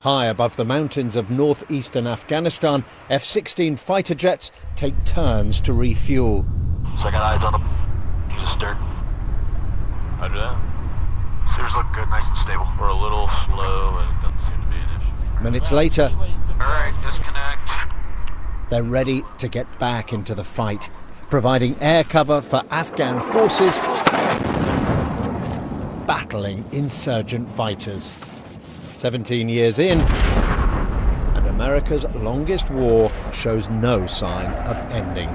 High above the mountains of northeastern Afghanistan, F-16 fighter jets take turns to refuel. So I got eyes on him. He's astern. Roger that. Steers look good, nice and stable. We're a little slow and it doesn't seem to be an issue. Minutes later, Alright, disconnect. they're ready to get back into the fight, providing air cover for Afghan forces battling insurgent fighters. 17 years in, and America's longest war shows no sign of ending.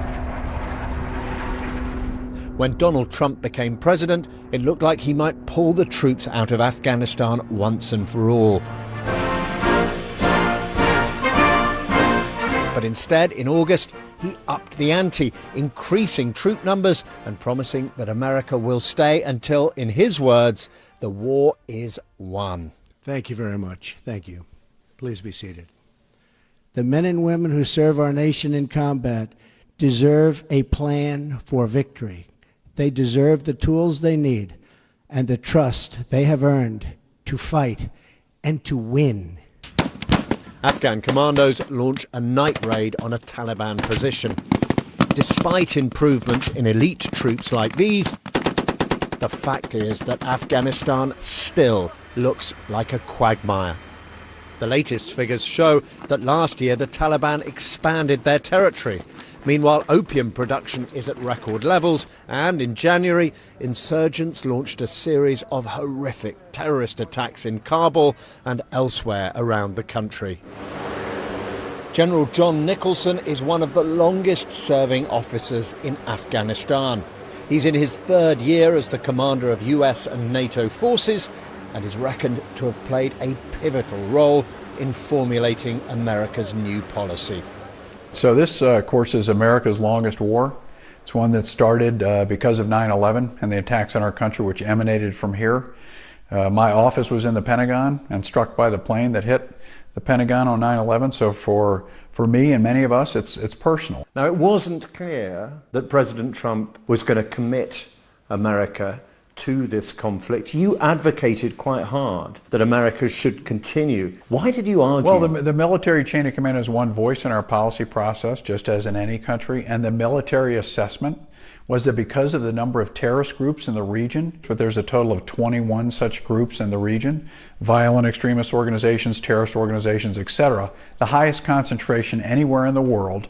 When Donald Trump became president, it looked like he might pull the troops out of Afghanistan once and for all. But instead, in August, he upped the ante, increasing troop numbers and promising that America will stay until, in his words, the war is won. Thank you very much. Thank you. Please be seated. The men and women who serve our nation in combat deserve a plan for victory. They deserve the tools they need and the trust they have earned to fight and to win. Afghan commandos launch a night raid on a Taliban position. Despite improvements in elite troops like these, the fact is that Afghanistan still looks like a quagmire. The latest figures show that last year the Taliban expanded their territory. Meanwhile, opium production is at record levels, and in January, insurgents launched a series of horrific terrorist attacks in Kabul and elsewhere around the country. General John Nicholson is one of the longest-serving officers in Afghanistan. He's in his third year as the commander of US and NATO forces and is reckoned to have played a pivotal role in formulating America's new policy. So this, of course, is America's longest war. It's one that started because of 9/11 and the attacks on our country, which emanated from here. My office was in the Pentagon and struck by the plane that hit the Pentagon on 9/11. So for me and many of us, it's personal. Now, it wasn't clear that President Trump was going to commit America to this conflict. You advocated quite hard that America should continue. Why did you argue? Well, the military chain of command is one voice in our policy process, just as in any country, and the military assessment was that because of the number of terrorist groups in the region, but there's a total of 21 such groups in the region, violent extremist organizations, terrorist organizations, etc., the highest concentration anywhere in the world.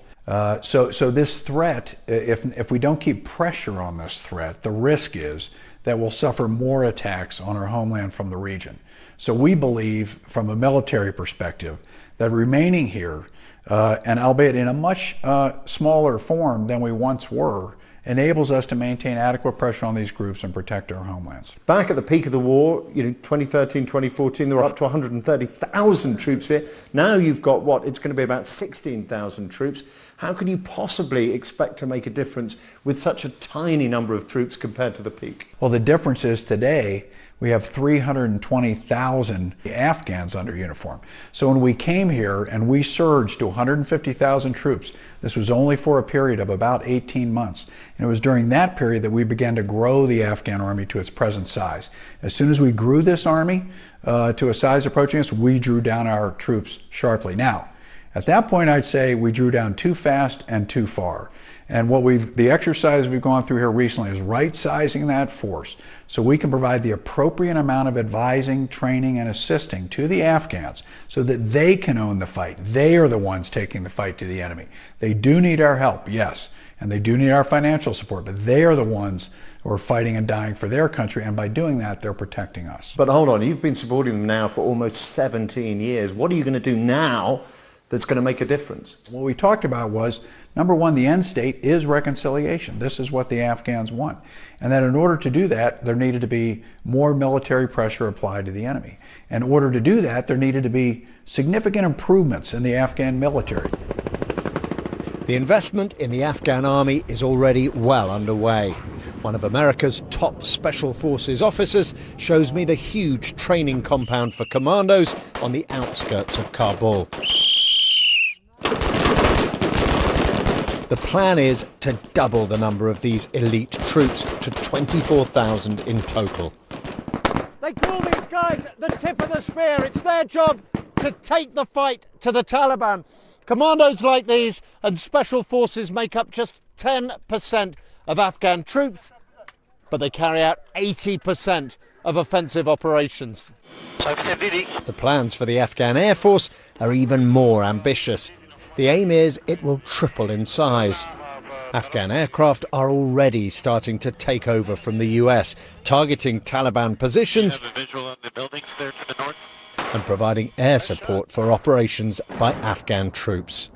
So this threat, if we don't keep pressure on this threat, the risk is that we'll suffer more attacks on our homeland from the region. So we believe, from a military perspective, that remaining here, and albeit in a much smaller form than we once were, enables us to maintain adequate pressure on these groups and protect our homelands. Back at the peak of the war, 2013, 2014, there were up to 130,000 troops here. Now you've got, it's going to be about 16,000 troops. How can you possibly expect to make a difference with such a tiny number of troops compared to the peak? Well, the difference is today we have 320,000 Afghans under uniform. So when we came here and we surged to 150,000 troops, this was only for a period of about 18 months. And it was during that period that we began to grow the Afghan army to its present size. As soon as we grew this army to a size approaching us, we drew down our troops sharply. Now, at that point, I'd say we drew down too fast and too far. And the exercise we've gone through here recently is right-sizing that force so we can provide the appropriate amount of advising, training, and assisting to the Afghans so that they can own the fight. They are the ones taking the fight to the enemy. They do need our help, yes, and they do need our financial support, but they are the ones who are fighting and dying for their country, and by doing that, they're protecting us. But hold on, you've been supporting them now for almost 17 years. What are you going to do now that's going to make a difference? What we talked about was, number one, the end state is reconciliation. This is what the Afghans want. And that in order to do that, there needed to be more military pressure applied to the enemy. In order to do that, there needed to be significant improvements in the Afghan military. The investment in the Afghan army is already well underway. One of America's top special forces officers shows me the huge training compound for commandos on the outskirts of Kabul. The plan is to double the number of these elite troops to 24,000 in total. They call these guys the tip of the spear. It's their job to take the fight to the Taliban. Commandos like these and special forces make up just 10% of Afghan troops, but they carry out 80% of offensive operations. The plans for the Afghan Air Force are even more ambitious. The aim is it will triple in size. Afghan aircraft are already starting to take over from the US, targeting Taliban positions and providing air support for operations by Afghan troops.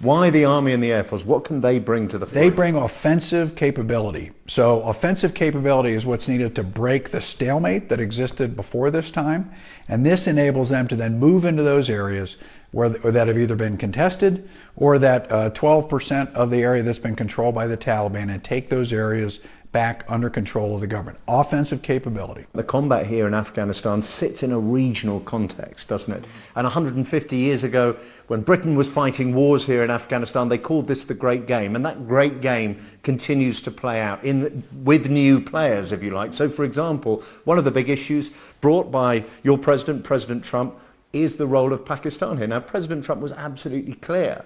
Why the Army and the Air Force? What can they bring to the fight? They bring offensive capability. So offensive capability is what's needed to break the stalemate that existed before this time. And this enables them to then move into those areas that have either been contested or that 12% of the area that's been controlled by the Taliban, and take those areas back under control of the government. Offensive capability. The combat here in Afghanistan sits in a regional context, doesn't it? And 150 years ago, when Britain was fighting wars here in Afghanistan, they called this the Great Game. And that Great Game continues to play out with new players, if you like. So, for example, one of the big issues brought by your president, President Trump, is the role of Pakistan here. Now, President Trump was absolutely clear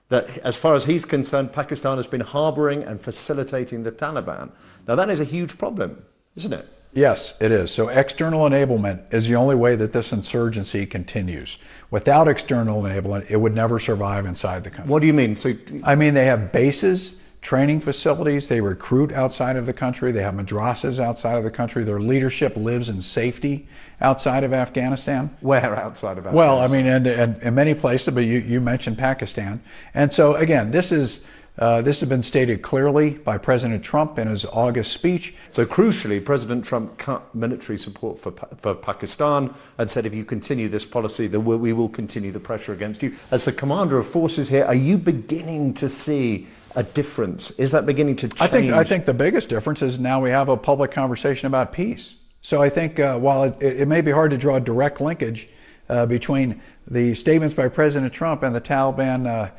that as far as he's concerned, Pakistan has been harbouring and facilitating the Taliban. Now, that is a huge problem, isn't it? Yes, it is. So external enablement is the only way that this insurgency continues. Without external enablement, it would never survive inside the country. What do you mean? I mean, they have bases, training facilities, they recruit outside of the country, they have madrasas outside of the country, their leadership lives in safety outside of Afghanistan. Where outside of Afghanistan? Well, I mean, and in many places, but you mentioned Pakistan. And so again, this has been stated clearly by President Trump in his August speech. So crucially, President Trump cut military support for Pakistan and said, if you continue this policy, we will continue the pressure against you. As the commander of forces here, are you beginning to see a difference? Is that beginning to change? I think the biggest difference is now we have a public conversation about peace. So I think while it may be hard to draw a direct linkage between the statements by President Trump and the Taliban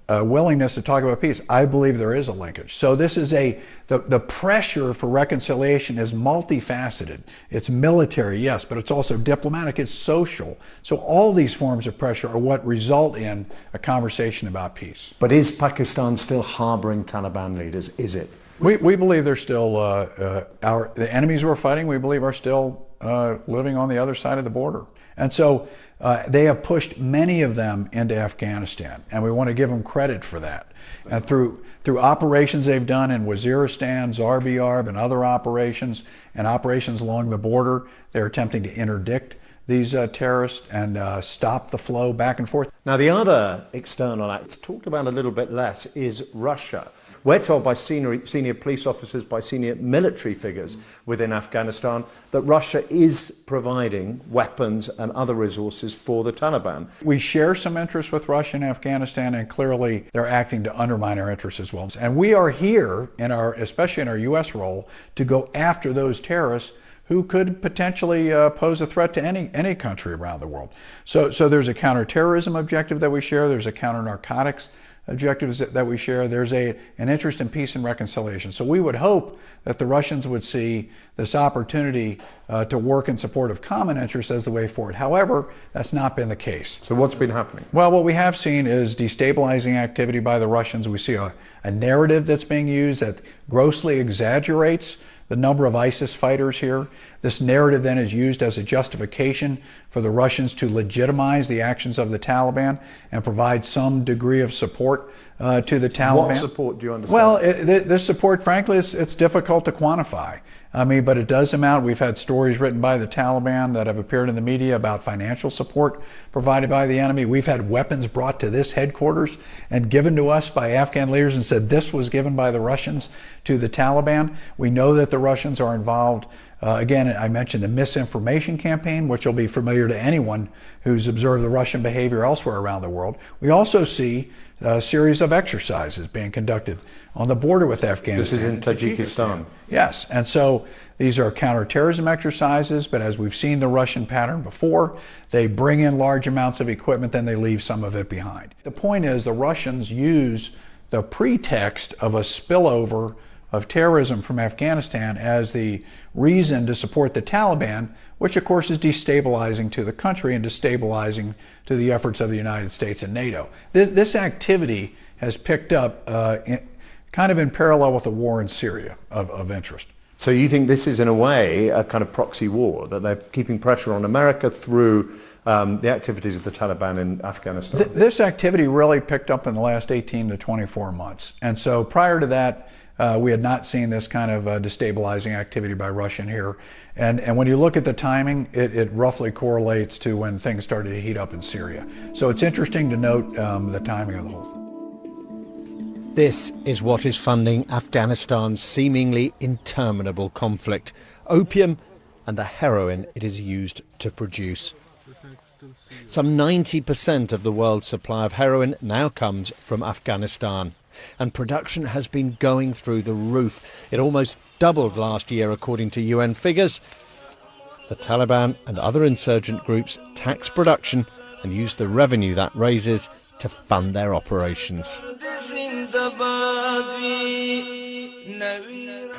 willingness to talk about peace, I believe there is a linkage. So this is the pressure for reconciliation is multifaceted. It's military, yes, but it's also diplomatic, it's social. So all these forms of pressure are what result in a conversation about peace. But is Pakistan still harboring Taliban leaders? Is it? We believe they're still, the enemies we're fighting, we believe are still living on the other side of the border. And so they have pushed many of them into Afghanistan, and we want to give them credit for that. And through operations they've done in Waziristan, Zarbiarb, and other operations, and operations along the border, they're attempting to interdict these terrorists and stop the flow back and forth. Now, the other external act, talked about a little bit less, is Russia. We're told by senior police officers, by senior military figures within Afghanistan, that Russia is providing weapons and other resources for the Taliban. We share some interests with Russia and Afghanistan, and clearly they're acting to undermine our interests as well. And we are here, especially in our U.S. role, to go after those terrorists who could potentially pose a threat to any country around the world. So there's a counterterrorism objective that we share, there's a counter-narcotics objectives that we share, there's an interest in peace and reconciliation. So we would hope that the Russians would see this opportunity to work in support of common interests as the way forward. However, that's not been the case. So what's been happening? Well, what we have seen is destabilizing activity by the Russians. We see a narrative that's being used that grossly exaggerates the number of ISIS fighters here. This narrative then is used as a justification for the Russians to legitimize the actions of the Taliban and provide some degree of support to the Taliban. What support do you understand? Well, this support, frankly, it's difficult to quantify. I mean, but it does amount. We've had stories written by the Taliban that have appeared in the media about financial support provided by the enemy. We've had weapons brought to this headquarters and given to us by Afghan leaders and said this was given by the Russians to the Taliban. We know that the Russians are involved. Again, I mentioned the misinformation campaign, which will be familiar to anyone who's observed the Russian behavior elsewhere around the world. We also see a series of exercises being conducted on the border with Afghanistan. This is in Tajikistan. Yes, and so these are counterterrorism exercises, but as we've seen the Russian pattern before, they bring in large amounts of equipment, then they leave some of it behind. The point is the Russians use the pretext of a spillover of terrorism from Afghanistan as the reason to support the Taliban, which of course is destabilizing to the country and destabilizing to the efforts of the United States and NATO. This activity has picked up kind of in parallel with the war in Syria of interest. So you think this is in a way a kind of proxy war, that they're keeping pressure on America through the activities of the Taliban in Afghanistan? This activity really picked up in the last 18 to 24 months. And so prior to that, we had not seen this kind of destabilizing activity by Russia here. And when you look at the timing, it roughly correlates to when things started to heat up in Syria. So it's interesting to note the timing of the whole thing. This is what is funding Afghanistan's seemingly interminable conflict: opium and the heroin it is used to produce. Some 90% of the world's supply of heroin now comes from Afghanistan, and production has been going through the roof. It almost doubled last year, according to UN figures. The Taliban and other insurgent groups tax production and use the revenue that raises to fund their operations.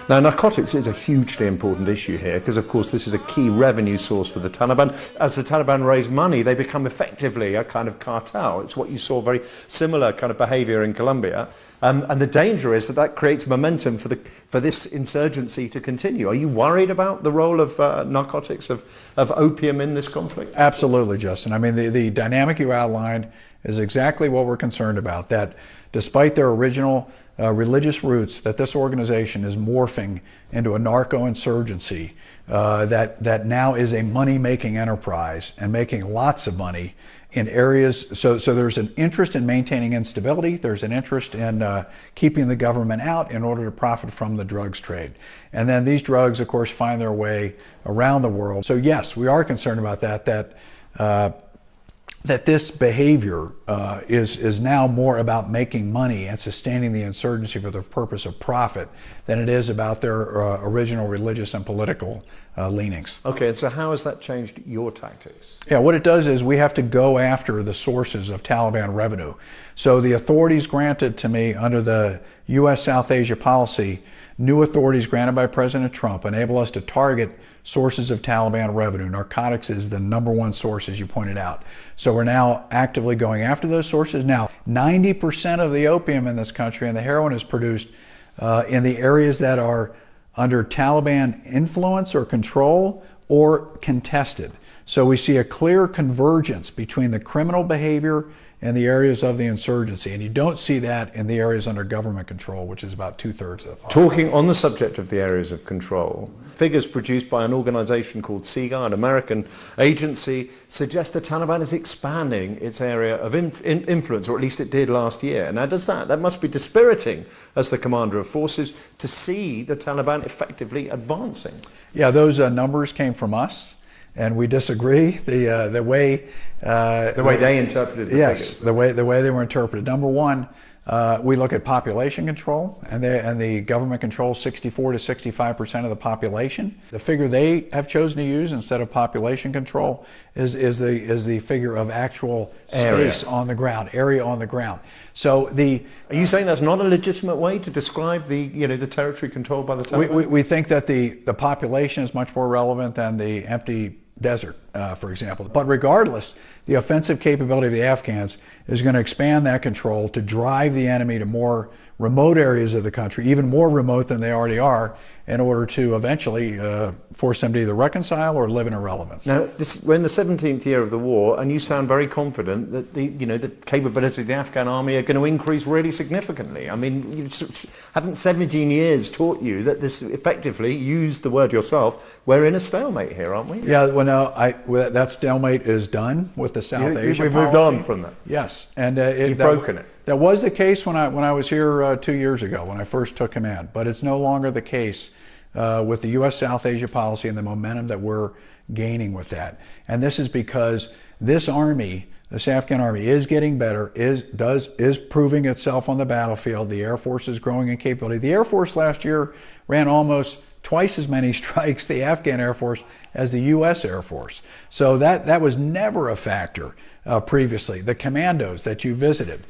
Now, narcotics is a hugely important issue here because, of course, this is a key revenue source for the Taliban. As the Taliban raise money, they become effectively a kind of cartel. It's what you saw, very similar kind of behavior in Colombia. And the danger is that creates momentum for this insurgency to continue. Are you worried about the role of narcotics, of opium in this conflict? Absolutely, Justin. I mean, the dynamic you outlined is exactly what we're concerned about, that despite their original religious roots, that this organization is morphing into a narco-insurgency that now is a money-making enterprise and making lots of money in areas. So there's an interest in maintaining instability. There's an interest in keeping the government out in order to profit from the drugs trade. And then these drugs, of course, find their way around the world. So yes, we are concerned about that this behavior is now more about making money and sustaining the insurgency for the purpose of profit than it is about their original religious and political leanings. Okay, and so how has that changed your tactics? Yeah, what it does is we have to go after the sources of Taliban revenue. So the authorities granted to me under the U.S. South Asia policy, new authorities granted by President Trump, enable us to target sources of Taliban revenue. Narcotics is the #1 source, as you pointed out. So we're now actively going after those sources. Now, 90% of the opium in this country and the heroin is produced in the areas that are under Taliban influence or control or contested. So we see a clear convergence between the criminal behavior and the areas of the insurgency. And you don't see that in the areas under government control, which is about 2/3 of the population. Talking on the subject of the areas of control, figures produced by an organization called SIGA, an American agency, suggest the Taliban is expanding its area of influence, or at least it did last year. Now, that must be dispiriting as the commander of forces to see the Taliban effectively advancing. Yeah, those numbers came from us. And we disagree. The way they interpreted the figures. Yes, the way they were interpreted. #1, we look at population control, and the government controls 64 to 65% of the population. The figure they have chosen to use instead of population control is the figure of actual space on the ground, area on the ground. So are you saying that's not a legitimate way to describe the territory controlled by the Taliban? We think that the population is much more relevant than the empty desert, for example. But regardless, the offensive capability of the Afghans is going to expand that control to drive the enemy to more remote areas of the country, even more remote than they already are, in order to eventually force them to either reconcile or live in irrelevance. Now, we're in the 17th year of the war, and you sound very confident that the capability of the Afghan army are going to increase really significantly. I mean, haven't 17 years taught you that this effectively, you used the word yourself, we're in a stalemate here, aren't we? Yeah, well, no, that stalemate is done with the South Asia We've moved on from that. Yes, and you've broken it. That was the case when I was here 2 years ago when I first took command, but it's no longer the case with the U.S. South Asia policy and the momentum that we're gaining with that. And this is because this army, this Afghan army, is getting better, is proving itself on the battlefield. The Air Force is growing in capability. The Air Force last year ran almost twice as many strikes, the Afghan Air Force, as the U.S. Air Force. So that was never a factor previously. The commandos that you visited,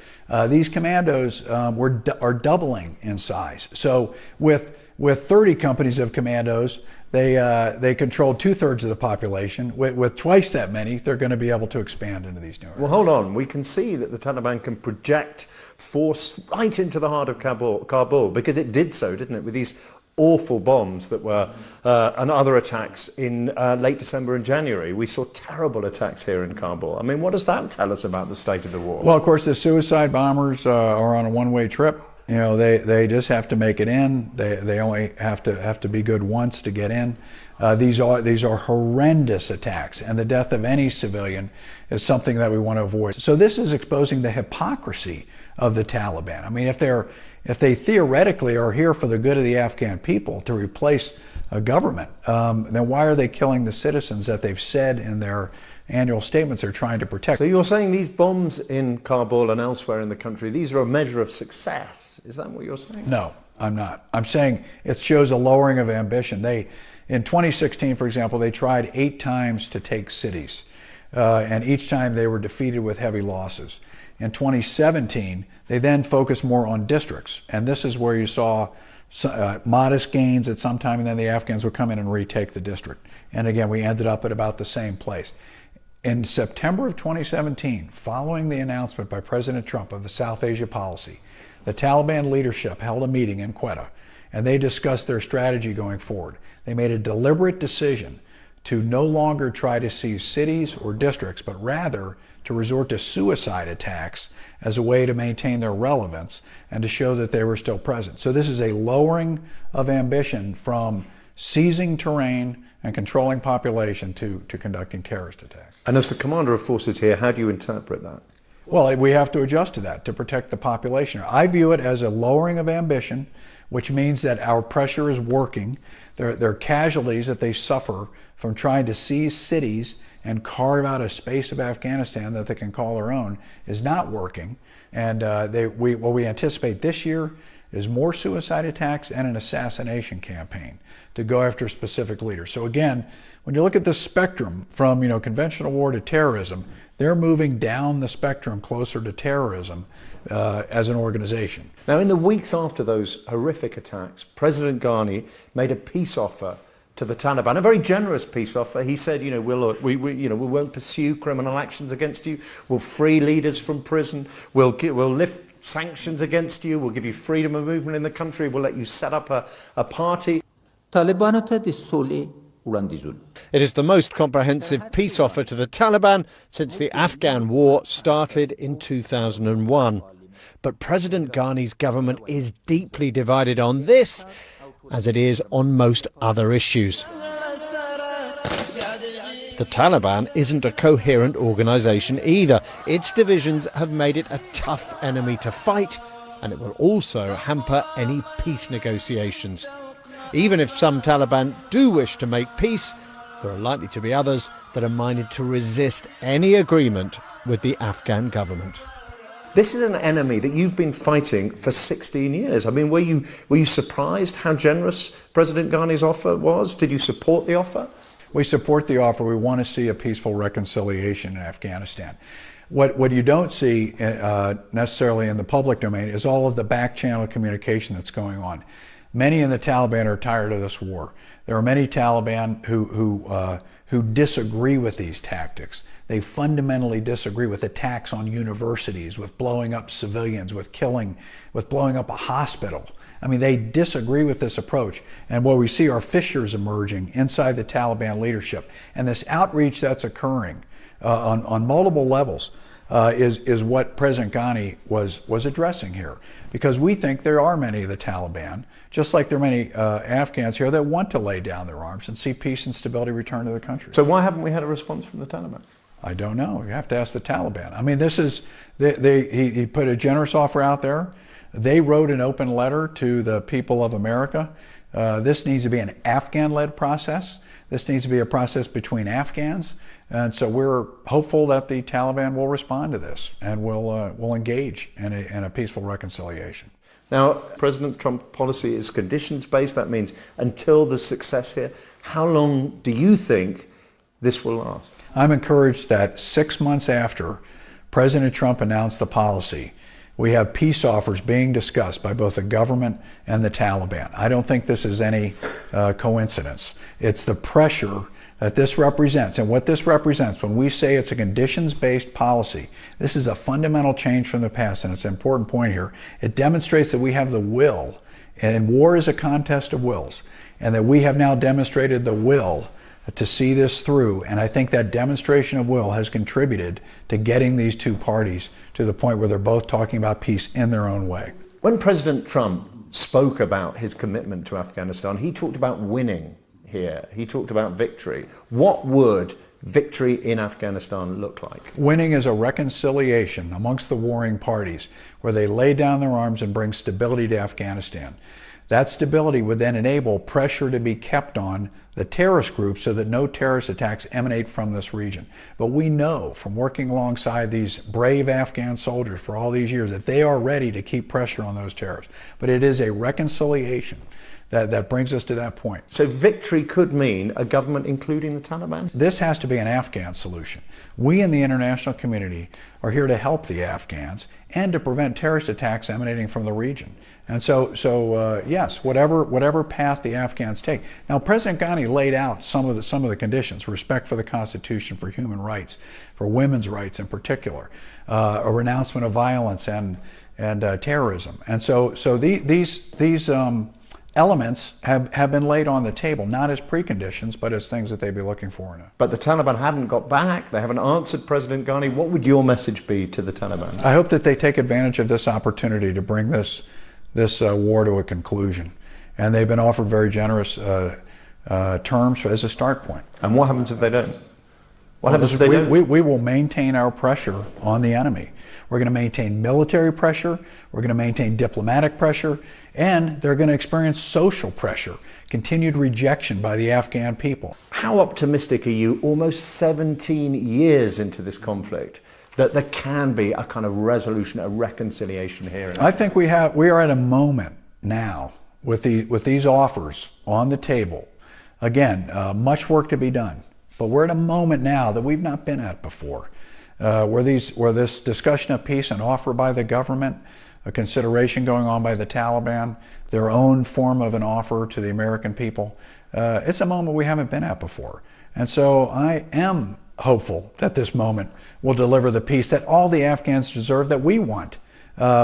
these commandos are doubling in size. So with 30 companies of commandos, they control 2/3 of the population. With twice that many, they're going to be able to expand into these new areas. Well, hold on. We can see that the Taliban can project force right into the heart of Kabul, because it did so, didn't it, with these awful bombs that were and other attacks in late December and January. We saw terrible attacks here in Kabul. I mean, what does that tell us about the state of the war? Well, of course, the suicide bombers are on a one-way trip. You know, they just have to make it in. They only have to be good once to get in. These are horrendous attacks, and the death of any civilian is something that we want to avoid. So this is exposing the hypocrisy of the Taliban. I mean, if they theoretically are here for the good of the Afghan people to replace a government, then why are they killing the citizens that they've said in their annual statements they're trying to protect? So you're saying these bombs in Kabul and elsewhere in the country, these are a measure of success. Is that what you're saying? No, I'm not. I'm saying it shows a lowering of ambition. In 2016, for example, they tried 8 times to take cities, and each time they were defeated with heavy losses. In 2017, they then focused more on districts, and this is where you saw modest gains at some time, and then the Afghans would come in and retake the district. And again, we ended up at about the same place. In September of 2017, following the announcement by President Trump of the South Asia policy, the Taliban leadership held a meeting in Quetta, and they discussed their strategy going forward. They made a deliberate decision to no longer try to seize cities or districts, but rather to resort to suicide attacks as a way to maintain their relevance and to show that they were still present. So this is a lowering of ambition from seizing terrain and controlling population to conducting terrorist attacks. And as the commander of forces here, how do you interpret that? Well, we have to adjust to that to protect the population. I view it as a lowering of ambition, which means that our pressure is working. There are casualties that they suffer from trying to seize cities and carve out a space of Afghanistan that they can call their own is not working. And what we anticipate this year is more suicide attacks and an assassination campaign to go after specific leaders. So again, when you look at the spectrum from conventional war to terrorism, they're moving down the spectrum closer to terrorism as an organization. Now, in the weeks after those horrific attacks, President Ghani made a peace offer to the Taliban, a very generous peace offer. He said, we won't pursue criminal actions against you. We'll free leaders from prison. We'll lift sanctions against you. We'll give you freedom of movement in the country. We'll let you set up a party. It is the most comprehensive peace offer to the Taliban since the Afghan war started in 2001. But President Ghani's government is deeply divided on this, as it is on most other issues. The Taliban isn't a coherent organisation either. Its divisions have made it a tough enemy to fight, and it will also hamper any peace negotiations. Even if some Taliban do wish to make peace, there are likely to be others that are minded to resist any agreement with the Afghan government. This is an enemy that you've been fighting for 16 years. I mean, were you surprised how generous President Ghani's offer was? Did you support the offer? We support the offer. We want to see a peaceful reconciliation in Afghanistan. What you don't see necessarily in the public domain is all of the back channel communication that's going on. Many in the Taliban are tired of this war. There are many Taliban who disagree with these tactics. They fundamentally disagree with attacks on universities, with blowing up civilians, with blowing up a hospital. I mean, they disagree with this approach. And what we see are fissures emerging inside the Taliban leadership. And this outreach that's occurring on multiple levels is what President Ghani was addressing here. Because we think there are many of the Taliban, just like there are many Afghans here that want to lay down their arms and see peace and stability return to the country. So why haven't we had a response from the Taliban? I don't know. You have to ask the Taliban. I mean, he put a generous offer out there. They wrote an open letter to the people of America. This needs to be an Afghan-led process. This needs to be a process between Afghans. And so we're hopeful that the Taliban will respond to this and will engage in a peaceful reconciliation. Now, President Trump's policy is conditions-based. That means until there's success here. How long do you think this will last? I'm encouraged that 6 months after President Trump announced the policy, we have peace offers being discussed by both the government and the Taliban. I don't think this is any coincidence. It's the pressure that this represents. And what this represents, when we say it's a conditions-based policy, this is a fundamental change from the past, and it's an important point here. It demonstrates that we have the will, and war is a contest of wills, and that we have now demonstrated the will to see this through. And I think that demonstration of will has contributed to getting these two parties to the point where they're both talking about peace in their own way. When President Trump spoke about his commitment to Afghanistan, he talked about winning here. He talked about victory. What would victory in Afghanistan look like? Winning is a reconciliation amongst the warring parties where they lay down their arms and bring stability to Afghanistan. That stability would then enable pressure to be kept on the terrorist groups so that no terrorist attacks emanate from this region. But we know from working alongside these brave Afghan soldiers for all these years that they are ready to keep pressure on those terrorists. But it is a reconciliation that brings us to that point. So victory could mean a government including the Taliban? This has to be an Afghan solution. We in the international community are here to help the Afghans and to prevent terrorist attacks emanating from the region. And so yes, whatever path the Afghans take. Now, President Ghani laid out some of the conditions: respect for the Constitution, for human rights, for women's rights in particular, a renouncement of violence and terrorism. And so these elements have been laid on the table, not as preconditions, but as things that they'd be looking for. But the Taliban haven't got back. They haven't answered President Ghani. What would your message be to the Taliban? I hope that they take advantage of this opportunity to bring this war to a conclusion. And they've been offered very generous terms as a start point. And what happens if they don't? What happens if they don't? We will maintain our pressure on the enemy. We're going to maintain military pressure, we're going to maintain diplomatic pressure, and they're going to experience social pressure, continued rejection by the Afghan people. How optimistic are you, almost 17 years into this conflict, that there can be a kind of resolution, a reconciliation here? I think we are at a moment now with these offers on the table. Again, much work to be done, but we're at a moment now that we've not been at before. Where this discussion of peace, an offer by the government, a consideration going on by the Taliban, their own form of an offer to the American people, it's a moment we haven't been at before. And so I am hopeful that this moment will deliver the peace that all the Afghans deserve, that we want,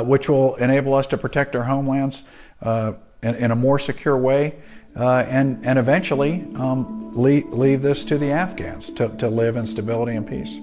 which will enable us to protect our homelands in a more secure way, and eventually leave this to the Afghans to live in stability and peace.